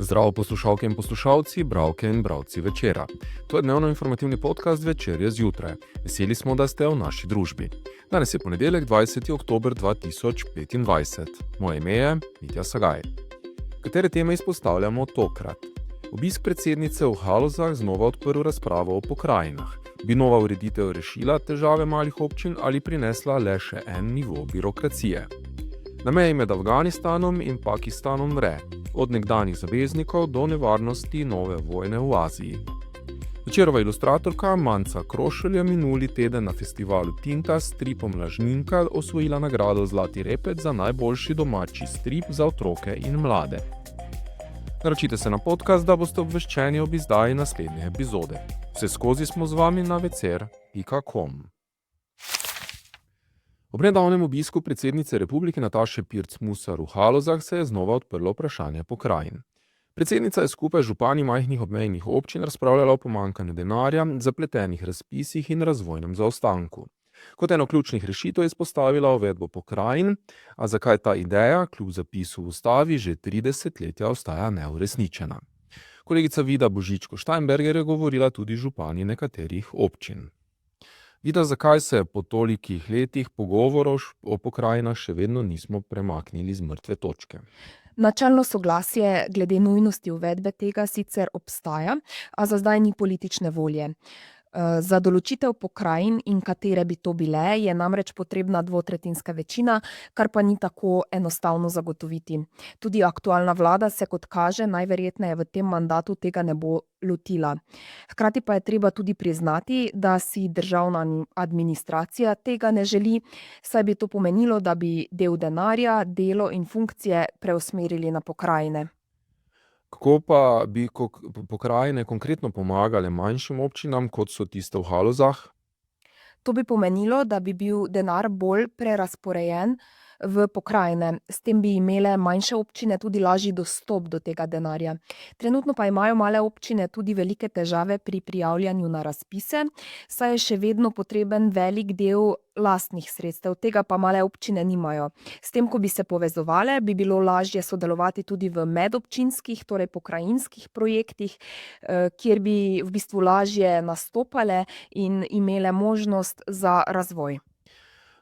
Zdravo poslušalke in poslušalci, bralke in bralci Večera. To je dnevno informativni podcast Večerje zjutraj. Veseli smo, da ste v naši družbi. Danes je ponedeljek, 20. oktober 2025. Moje ime je Mitja Sagaj. Katere teme izpostavljamo tokrat? Obisk predsednice v Halozah znova odprl razpravo o pokrajinah. Bi nova ureditev rešila težave malih občin ali prinesla le še en nivo birokracije? Na meji med Afganistanom in Pakistanom vre, od nekdanjih zaveznikov do nevarnosti nove vojne v Aziji. Večerova ilustratorka Manca Krošelj je minuli teden na festivalu Tinta s stripom Lažninka osvojila nagrado Zlati repec za najboljši domači strip za otroke in mlade. Naročite se na podcast, da boste obveščeni ob izdaji naslednje epizode. Vseskozi smo z vami na vecer.com. Ob nedavnem obisku predsednice Republike Nataše Pirc Musar v Halozah se je znova odprlo vprašanje pokrajin. Predsednica je skupaj z župani majhnih obmejnih občin razpravljala o pomanjkanju denarja, zapletenih razpisih in razvojnem zaostanku. Kot eno ključnih rešitev je izpostavila uvedbo pokrajin, a zakaj ta ideja, kljub zapisu v ustavi, že 30 letja ostaja neuresničena. Kolegica Vida Božičko-Štajnberger je govorila tudi župani nekaterih občin. Vida, zakaj se po tolikih letih pogovorov o pokrajinah še vedno nismo premaknili z mrtve točke? Načelno soglasje glede nujnosti uvedbe tega sicer obstaja, a za zdaj ni politične volje. Za določitev pokrajin in katere bi to bile, je namreč potrebna dvotretjinska večina, kar pa ni tako enostavno zagotoviti. Tudi aktualna vlada se, kot kaže, najverjetneje v tem mandatu tega ne bo lotila. Hkrati pa je treba tudi priznati, da si državna administracija tega ne želi, saj bi to pomenilo, da bi del denarja, delo in funkcije preusmerili na pokrajine. Kako pa bi pokrajine konkretno pomagale manjšim občinam, kot so tiste v Halozah? To bi pomenilo, da bi bil denar bolj prerazporejen v pokrajine. S tem bi imele manjše občine tudi lažji dostop do tega denarja. Trenutno pa imajo male občine tudi velike težave pri prijavljanju na razpise, saj je še vedno potreben velik del lastnih sredstev, tega pa male občine nimajo. S tem, ko bi se povezovale, bi bilo lažje sodelovati tudi v medobčinskih, torej pokrajinskih projektih, kjer bi v bistvu lažje nastopale in imele možnost za razvoj.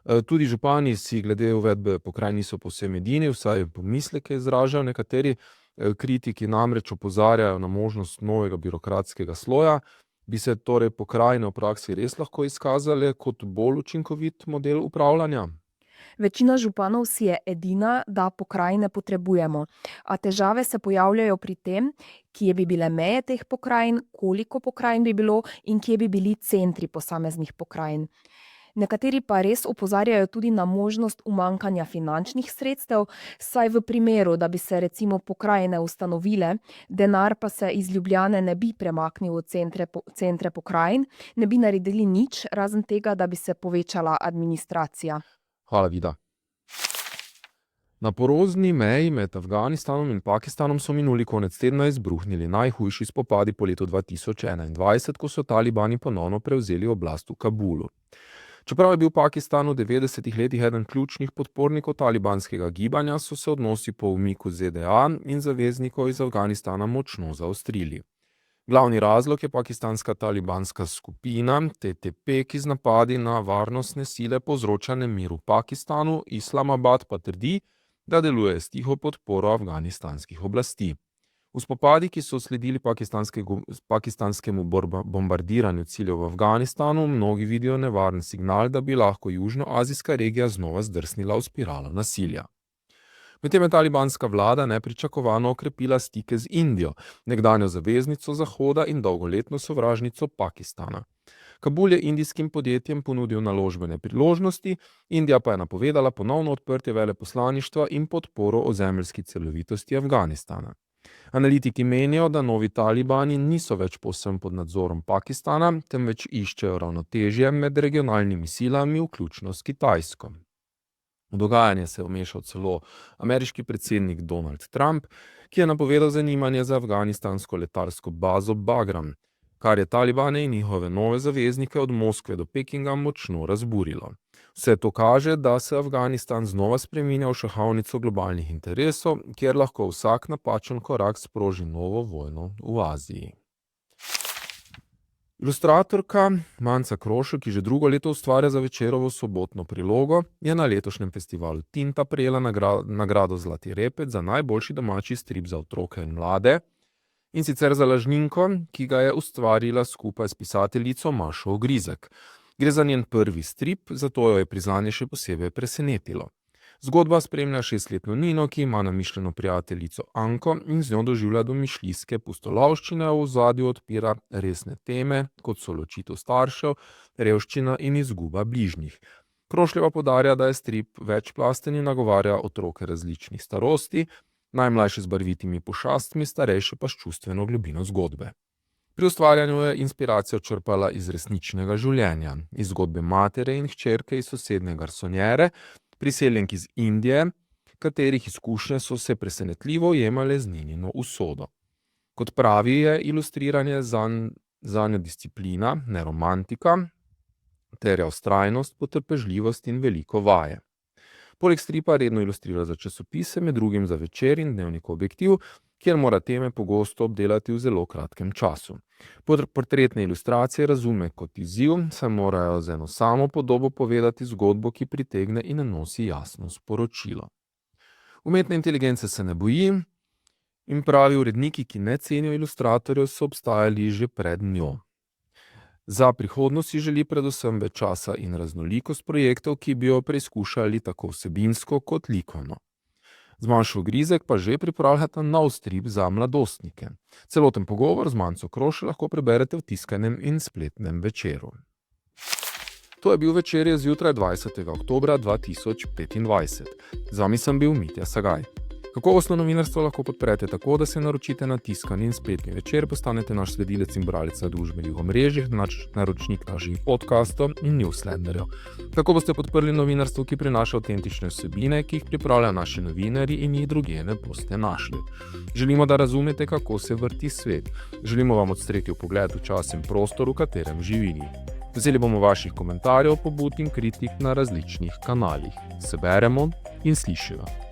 Tudi župani si glede uvedbe pokrajin niso povsem edini, vsaj pomisleke izražajo. Nekateri kritiki namreč opozarjajo na možnost novega birokratskega sloja. Bi se torej pokrajine v praksi res lahko izkazale kot bolj učinkovit model upravljanja? Večina županov si je edina, da pokrajine potrebujemo, a težave se pojavljajo pri tem, kje bi bile meje teh pokrajin, koliko pokrajin bi bilo in kje bi bili centri posameznih pokrajin. Nekateri pa res opozarjajo tudi na možnost umanjkanja finančnih sredstev, saj v primeru, da bi se recimo pokrajine ustanovile, denar pa se iz Ljubljane ne bi premaknil v centre pokrajin, ne bi naredili nič, razen tega, da bi se povečala administracija. Hvala, Vida. Na porozni meji med Afganistanom in Pakistanom so minuli konec tedna izbruhnili najhujši spopadi po letu 2021, ko so talibani ponovno prevzeli oblast v Kabulu. Čeprav je bil Pakistan v 90-ih letih eden ključnih podpornikov talibanskega gibanja, so se odnosi po umiku ZDA in zaveznikov iz Afganistana močno zaostrili. Glavni razlog je pakistanska talibanska skupina TTP, ki z napadi na varnostne sile povzroča nemir v Pakistanu, Islamabad pa trdi, da deluje s tiho podporo afganistanskih oblasti. V spopadih, ki so sledili pakistanskemu bombardiranju ciljev v Afganistanu, mnogi vidijo nevaren signal, da bi lahko južnoazijska regija znova zdrsnila v spiralo nasilja. Medtem je talibanska vlada nepričakovano okrepila stike z Indijo, nekdanjo zaveznico Zahoda in dolgoletno sovražnico Pakistana. Kabul je indijskim podjetjem ponudil naložbene priložnosti, Indija pa je napovedala ponovno odprtje veleposlaništva in podporo ozemeljski celovitosti Afganistana. Analitiki menijo, da novi talibani niso več povsem pod nadzorom Pakistana, temveč iščejo ravnotežje med regionalnimi silami, vključno s Kitajsko. V dogajanje se je vmešal celo ameriški predsednik Donald Trump, ki je napovedal zanimanje za afganistansko letalsko bazo Bagram, kar je talibane in njihove nove zaveznike od Moskve do Pekinga močno razburilo. Vse to kaže, da se Afganistan znova spreminja v šahovnico globalnih interesov, kjer lahko vsak napačen korak sproži novo vojno v Aziji. Ilustratorka Manca Krošelj, ki že drugo leto ustvarja za Večerovo sobotno prilogo, je na letošnjem festivalu Tinta prejela nagrado Zlati repec za najboljši domači strip za otroke in mlade, in sicer za Lažninko, ki ga je ustvarila skupaj s pisateljico Mašo Ogrizek. Gre za njen prvi strip, zato jo je priznanje še posebej presenetilo. Zgodba spremlja 6-letno Nino, ki ima namišljeno prijateljico Anko in z njo doživlja domišljijske pustolovščine, v ozadju odpira resne teme, kot so ločitev staršev, revščina in izguba bližnjih. Krošljeva poudarja, da je strip večplasten in nagovarja otroke različnih starosti, najmlajše z barvitimi pošastmi, starejše pa s čustveno globino zgodbe. Pri ustvarjanju je inspiracijo črpala iz resničnega življenja, iz zgodbe matere in hčerke iz sosednje garsonjere, priseljenk iz Indije, katerih izkušnje so se presenetljivo ujemale z Ninino usodo. Kot pravi, je ilustriranje zanjo disciplina, ne romantika, terja vztrajnost, potrpežljivost in veliko vaje. Poleg stripa redno ilustrira za časopise, med drugim za Večer in Dnevnik Objektiv, kjer mora teme pogosto obdelati v zelo kratkem času. Portretne ilustracije razume kot izziv, saj morajo z eno samo podobo povedati zgodbo, ki pritegne in nosi jasno sporočilo. Umetne inteligence se ne boji in pravi, uredniki, ki ne cenijo ilustratorjev, so obstajali že pred njo. Za prihodnost si želi predvsem več časa in raznolikost projektov, ki bi jo preizkušali tako vsebinsko kot likovno. Z Mašo Ogrizek pa že pripravljata nov strip za mladostnike. Celoten pogovor z Manco Krošelj lahko preberete v tiskanem in spletnem Večeru. To je bil Večer zjutraj 20. oktobra 2025. Z vami sem bil Mitja Sagaj. Kakovostno novinarstvo lahko podprete tako, da se naročite na tiskani in spletni Večer, postanete naš sledilec in bralec na družbenih omrežjih, naročnik naših podcastov in newsletterjev. Tako boste podprli novinarstvo, ki prinaša avtentične vsebine, ki jih pripravljajo naši novinarji in jih drugje ne boste našli. Želimo, da razumete, kako se vrti svet. Želimo vam odstreti vpogled v čas in prostor, v katerem živimo. Veseli bomo vaših komentarjev, pobud in kritik na različnih kanalih. Se beremo in slišimo.